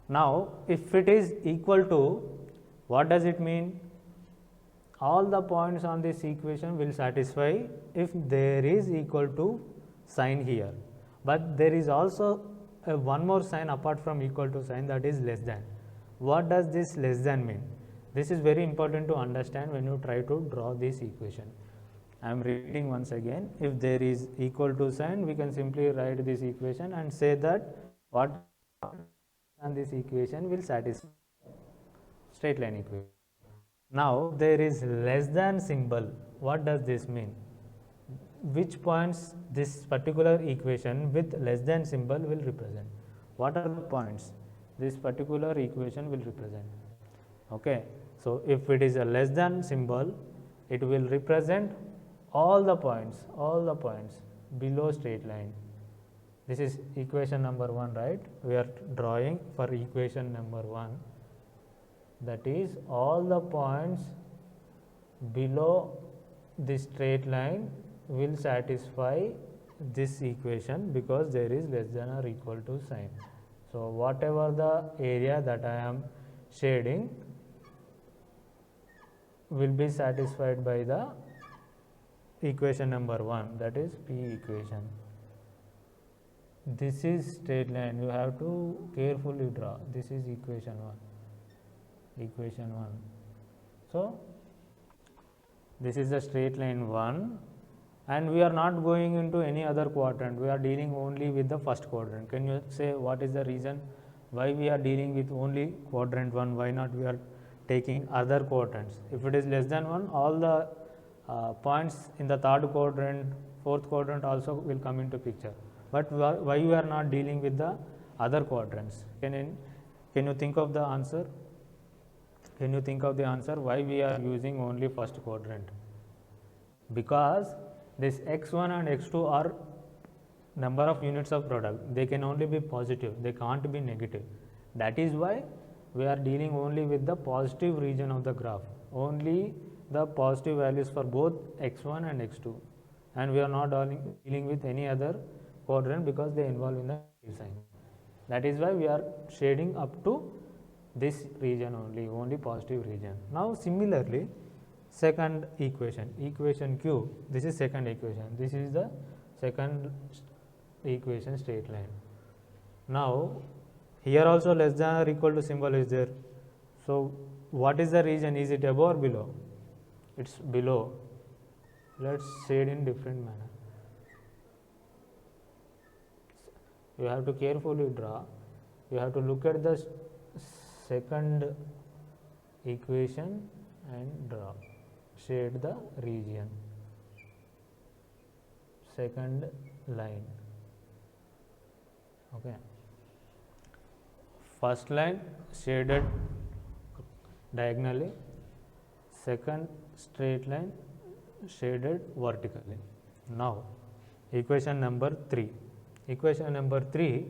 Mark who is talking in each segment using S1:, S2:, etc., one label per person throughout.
S1: Now if it is equal to, what does it mean? All the points on this equation will satisfy if there is equal to sign here, but there is also one more sign apart from equal to sign, that is less than. What does this less than mean? This is very important to understand when you try to draw this equation. I am repeating once again, if there is equal to sign, we can simply write this equation and say that what and this equation will satisfy straight line equation. Now there is less than symbol. What does this mean? Which points this particular equation with less than symbol will represent? What are the points this particular equation will represent? Okay, so if it is a less than symbol, it will represent all the points below straight line. This is equation number 1, right? We are drawing for equation number 1, that is all the points below this straight line will satisfy this equation because there is less than or equal to sign. So whatever the area that I am shading will be satisfied by the equation number 1, that is P equation. This is straight line, you have to carefully draw. This is equation 1. So this is the straight line 1, and we are not going into any other quadrant, we are dealing only with the first quadrant. Can you say what is the reason why we are dealing with only quadrant 1? Why not we are taking other quadrants? If it is less than 1, all the points in the third quadrant, fourth quadrant also will come into picture. But why we are not dealing with the other quadrants? Can you think of the answer? Can you think of the answer why we are using only first quadrant? Because this x1 and x2 are number of units of product, they can only be positive, they can't be negative. That is why we are dealing only with the positive region of the graph, only the positive values for both x1 and x2, and we are not dealing with any other quadrant because they involve in the negative sign. That is why we are shading up to this region only positive region. Now similarly, second equation, equation Q, this is second equation, this is the second equation, straight line. Now here also less than or equal to symbol is there. So what is the region? Is it above or below? It's below. Let's shade in different manner. You have to carefully draw. You have to look at the second equation and draw. Shade the region. Second line. Okay. First line shaded diagonally. Second straight line shaded vertically. Now equation number 3. Equation number 3,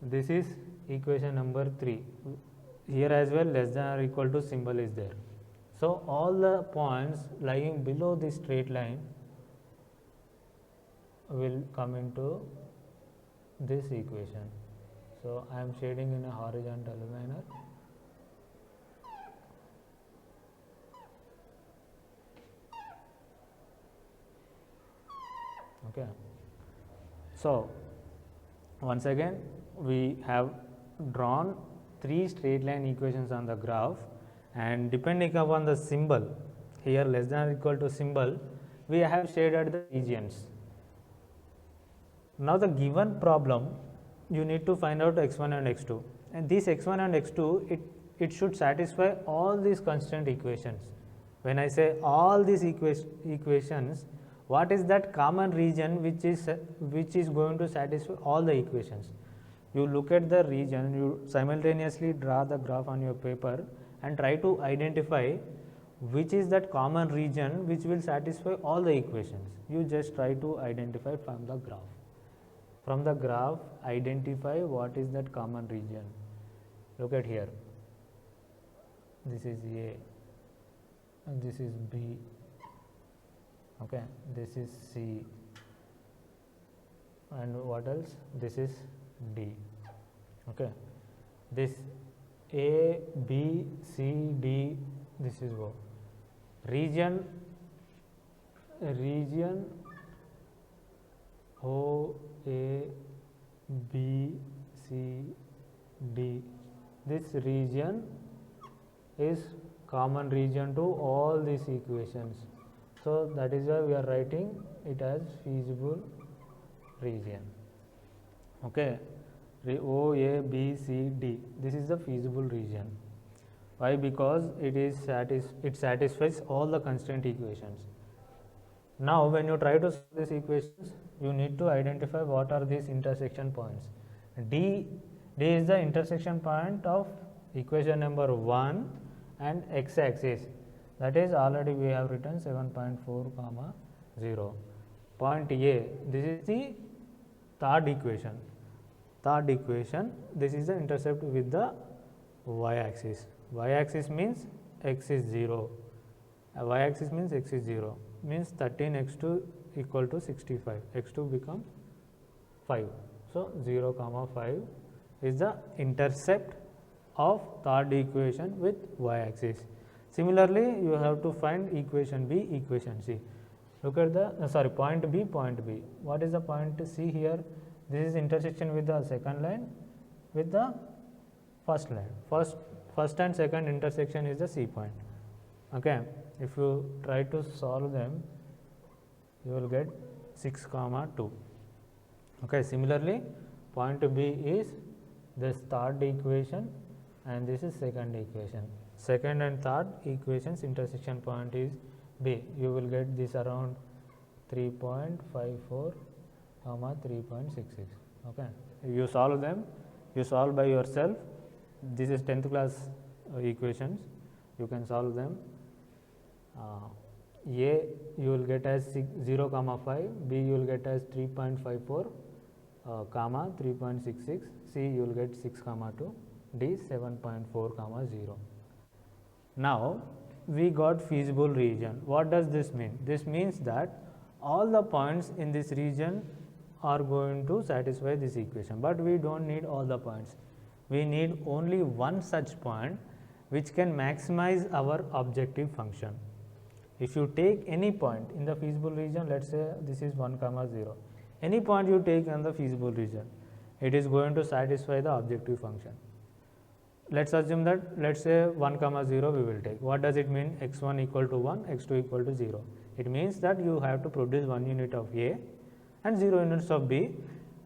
S1: this is equation number 3. Here as well less than or equal to symbol is there. So all the points lying below this straight line will come into this equation. So I am shading in a horizontal manner. Okay. So once again we have drawn 3 straight line equations on the graph, and depending upon the symbol, here less than or equal to symbol, we have shaded the regions. Now the given problem, you need to find out x1 and x2, and this x1 and x2, it should satisfy all these constant equations. When I say all these equations, what is that common region which is going to satisfy all the equations? You look at the region, you simultaneously draw the graph on your paper and try to identify which is that common region which will satisfy all the equations. You just try to identify from the graph. From the graph, identify what is that common region. Look at here. This is A and this is B. Okay, this is C, and what else? This is D. Okay, this A, B, C, D, this is O. Region O, A, B, C, D. This region is common region to all these equations. So that is why we are writing it as feasible region. Okay, O, A, B, C, D. This is the feasible region. Why? Because it satisfies all the constraint equations. Now, when you try to solve these equations, you need to identify what are these intersection points. D is the intersection point of equation number 1 and x-axis. That is already we have written 7.4 comma 0. Point A, this is the third equation. This is the intercept with the y-axis. Y-axis means x is 0. Y-axis means x is 0. Means 13x2 equal to 65. x2 become 5. So 0 comma 5 is the intercept of third equation with y-axis. Similarly, you have to find equation B, equation C. Look at the point B. What is the point C here? This is intersection with the second line with the first line. First and second intersection is the C point. Okay, if you try to solve them, you will get 6 comma 2. Okay, similarly, point B is this third equation and this is second equation. Second and third equations intersection point is B. You will get this around 3.54 comma 3.66. Okay, you solve them, you solve by yourself. This is 10th class equations, you can solve them. A you will get as 0 comma 5, B you will get as 3.54 comma 3.66, C you will get 6 comma 2, D 7.4 comma 0. Now we got feasible region. What does this mean? This means that all the points in this region are going to satisfy this equation, but we don't need all the points. We need only one such point which can maximize our objective function. If you take any point in the feasible region, let's say this is 1 comma 0, any point you take in the feasible region, it is going to satisfy the objective function. Let's assume that, let's say 1 comma 0 we will take. What does it mean? x1 equal to 1, x2 equal to 0. It means that you have to produce 1 unit of A and 0 units of B,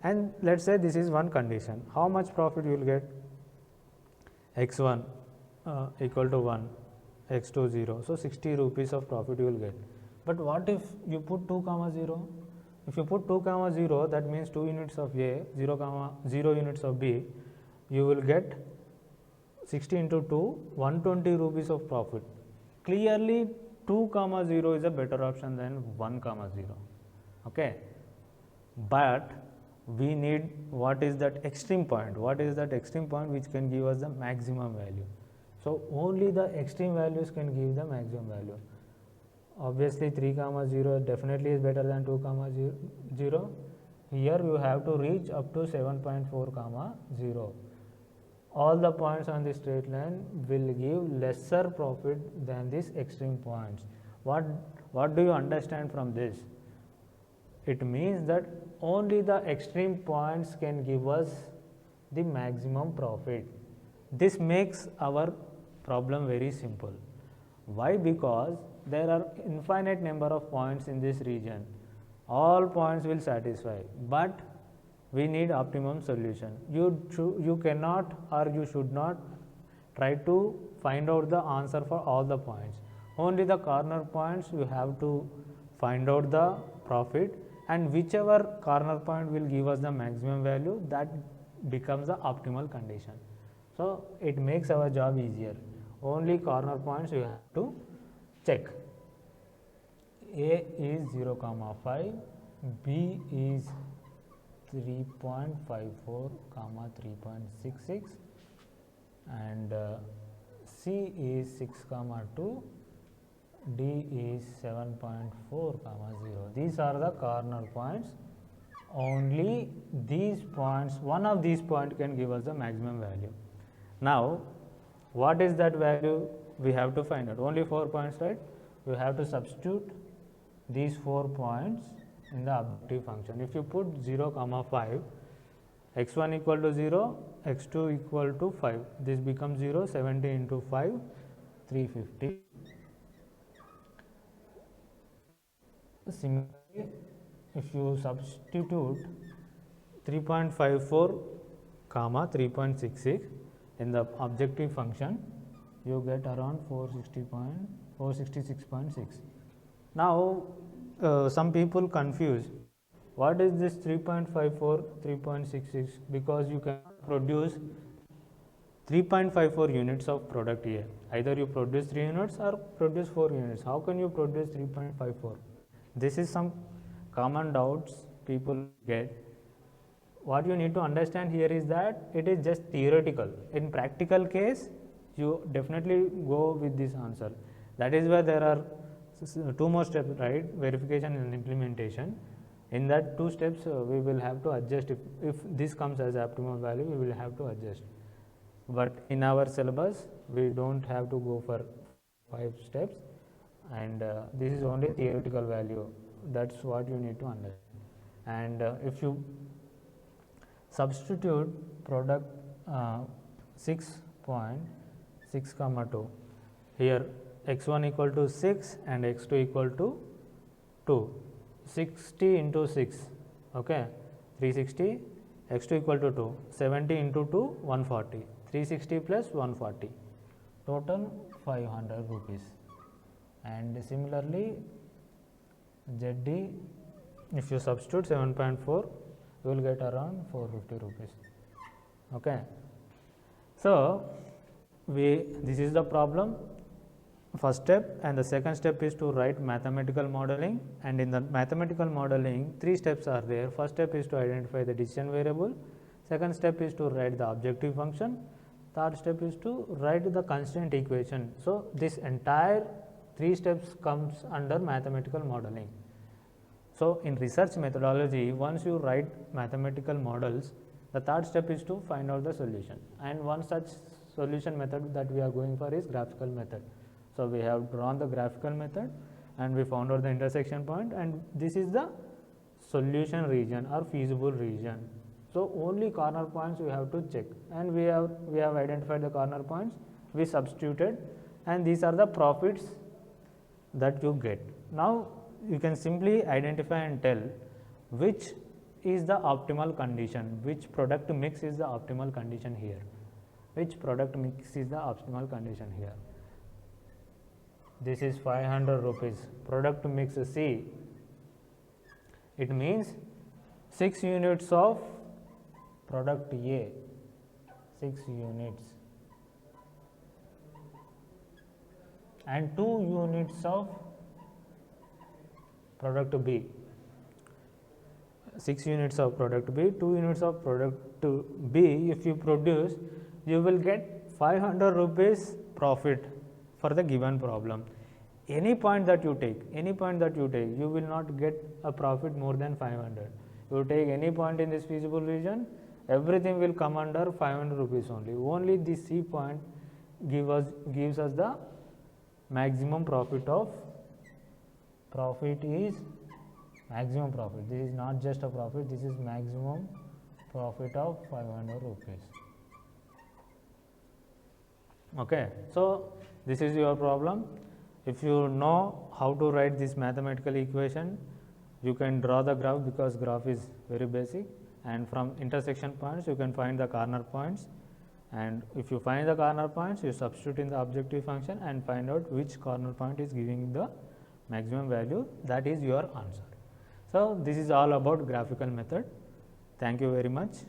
S1: and let's say this is one condition. How much profit you will get? x1 equal to 1, x2 0. So 60 rupees of profit you will get. But what if you put 2 comma 0? If you put 2 comma 0, that means 2 units of A, 0 comma 0 units of B, you will get 60 into 2, 120 rupees of profit. Clearly 2 comma 0 is a better option than 1 comma 0. Okay, but we need what is that extreme point. What is that extreme point which can give us the maximum value? So only the extreme values can give the maximum value. Obviously 3 comma 0 definitely is better than 2 comma 0. Here you have to reach up to 7.4 comma 0. All the points on the straight line will give lesser profit than these extreme points. What do you understand from this? It means that only the extreme points can give us the maximum profit. This makes our problem very simple. Why? Because there are infinite number of points in this region. All points will satisfy, but we need optimum solution. You cannot or you should not try to find out the answer for all the points. Only the corner points you have to find out the profit, and whichever corner point will give us the maximum value, that becomes the optimal condition. So it makes our job easier. Only corner points you have to check. A is 0 comma 5, B is 3.54 comma 3.66, and C is 6 comma 2, D is 7.4 comma 0. These are the corner points. only these points, one of these points can give us the maximum value. Now, what is that value? We have to find out. Only 4 points, right? We have to substitute these 4 points in the objective function. If you put 0, 5, x1 equal to 0, x2 equal to 5, this becomes 0, 70 into 5, 350. Similarly, if you substitute 3.54 comma 3.66 in the objective function, you get around 466.6. Now, some people confuse what is this 3.54, 3.66, because you can produce 3.54 units of product here. Either you produce 3 units or produce 4 units. How can you produce 3.54? This is some common doubts people get. What you need to understand here is that it is just theoretical. In practical case, you definitely go with this answer. That is why there are 2 more steps, right? Verification and implementation. In that 2 steps, we will have to adjust. If this comes as optimal value, we will have to adjust. But in our syllabus, we don't have to go for 5 steps, and this is only theoretical value. That's what you need to understand. And if you substitute product 6.6 comma 2, here x1 equal to 6 and x2 equal to 2, 60 into 6, okay, 360, x2 equal to 2, 70 into 2, 140, 360 plus 140, total 500 rupees. And similarly, ZD, if you substitute 7.4, you will get around 450 rupees. Okay. So, this is the problem, first step, and the second step is to write mathematical modeling. And in the mathematical modeling, 3 steps are there. First step is to identify the decision variable, second step is to write the objective function, third step is to write the constraint equation. So, this entire 3 steps comes under mathematical modeling. So, in research methodology, once you write mathematical models, the third step is to find out the solution, and one such solution method that we are going for is graphical method. So, we have drawn the graphical method and we found out the intersection point, and this is the solution region or feasible region. So, only corner points we have to check, and we have identified the corner points, we substituted, and these are the profits that you get. Now, you can simply identify and tell which is the optimal condition, which product mix is the optimal condition here, which product mix is the optimal condition here. This is 500 rupees, product mix C, it means 6 units of product A, 6 units, and 2 units of product B, 6 units of product B, 2 units of product B. If you produce, you will get 500 rupees profit for the given problem. Any point that you take, you will not get a profit more than 500. You take any point in this feasible region, everything will come under 500 rupees only. Only this C point gives us the maximum profit is maximum profit. This is not just a profit, this is maximum profit of 500 rupees. Okay. So, this is your problem. If you know how to write this mathematical equation, you can draw the graph, because graph is very basic, and from intersection points you can find the corner points, and if you find the corner points, you substitute in the objective function and find out which corner point is giving the maximum value, that is your answer. So, this is all about graphical method. Thank you very much.